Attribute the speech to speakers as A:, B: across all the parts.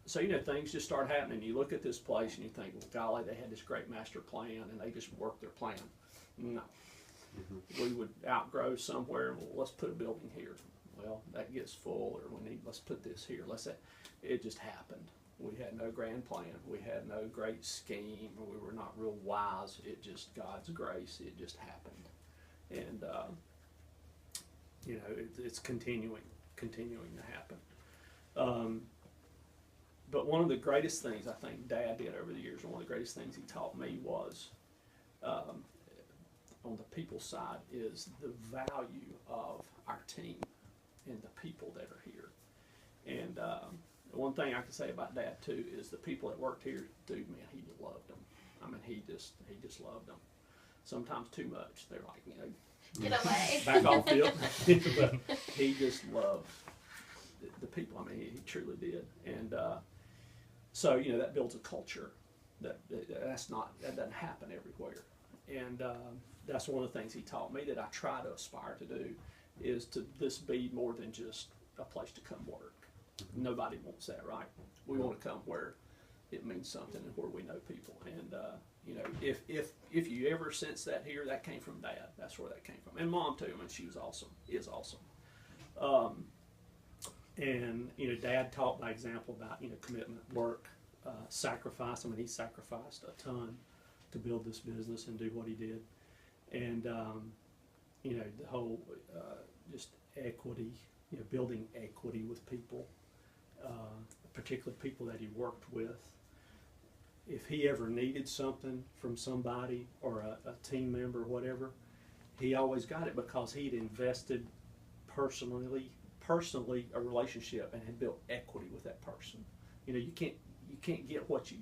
A: so, things just start happening. You look at this place and you think, well, golly, they had this great master plan and they just worked their plan. No. We would outgrow somewhere, well, let's put a building here. Well, that gets full, or let's put this here. It just happened. We had no grand plan. We had no great scheme. We were not real wise. It just, God's grace, it just happened. And, it's continuing to happen. But one of the greatest things I think Dad did over the years, and one of the greatest things he taught me was, on the people side, is the value of our team and the people that are here. And one thing I can say about Dad too is the people that worked here, dude, man, he loved them. I mean, he just loved them. Sometimes too much. They're like,
B: get away.
A: Back off, Bill. But he just loved the people. I mean, he truly did. And so that builds a culture that doesn't happen everywhere. And that's one of the things he taught me that I try to aspire to do, is to this be more than just a place to come work. Nobody wants that, right? We want to come where it means something and where we know people. And if you ever sense that here, that came from Dad. That's where that came from, and Mom too. I mean, she was awesome. Is awesome. And Dad taught by example about commitment, work, sacrifice. I mean, he sacrificed a ton to build this business and do what he did. And the whole just equity, building equity with people, particularly people that he worked with. If he ever needed something from somebody or a team member or whatever, he always got it because he'd invested personally a relationship and had built equity with that person. You can't get what you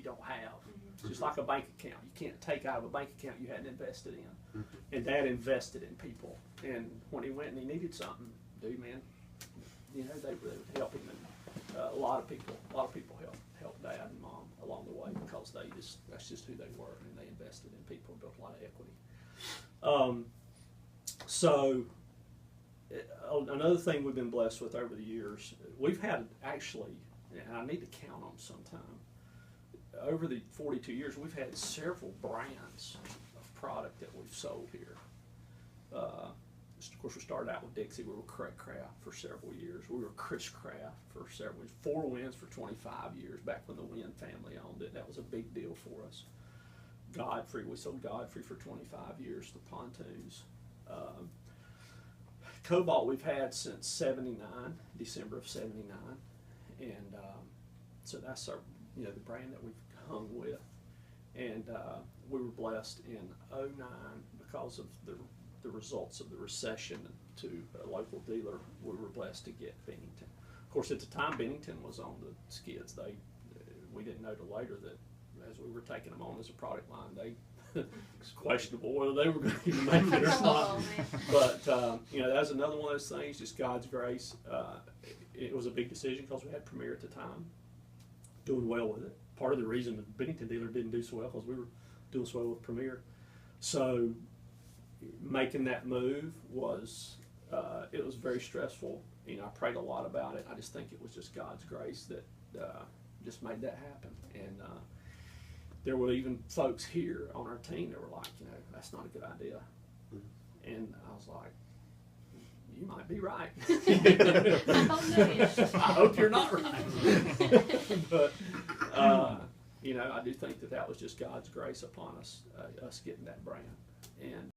A: don't have. It's just like a bank account. You can't take out of a bank account you hadn't invested in. And Dad invested in people. And when he went and he needed something, dude, man, they would help him. And a lot of people helped Dad and Mom along the way because that's just who they were, and they invested in people and built a lot of equity. So another thing we've been blessed with over the years, we've had actually, and I need to count them sometime, over the 42 years, we've had several brands of product that we've sold here. Of course, we started out with Dixie. We were Craig Craft for several years. We were Chris Craft for several years. Four Winds for 25 years, back when the Wynn family owned it. That was a big deal for us. Godfrey, we sold Godfrey for 25 years, the pontoons. Cobalt we've had since 79, December of 79. And so that's our, the brand that we've hung with. And we were blessed in '09 because of the results of the recession to a local dealer. We were blessed to get Bennington. Of course, at the time, Bennington was on the skids. We didn't know till later that as we were taking them on as a product line, it's questionable whether they were going to even make it or not. But that was another one of those things, just God's grace. It was a big decision because we had Premier at the time, doing well with it. Part of the reason the Bennington dealer didn't do so well because we were doing so well with Premier. So making that move was it was very stressful. I prayed a lot about it. I just think it was just God's grace that just made that happen. And there were even folks here on our team that were like, that's not a good idea. And I was like, you might be right. I hope you're not right. But I do think that was just God's grace upon us, us getting that brand. And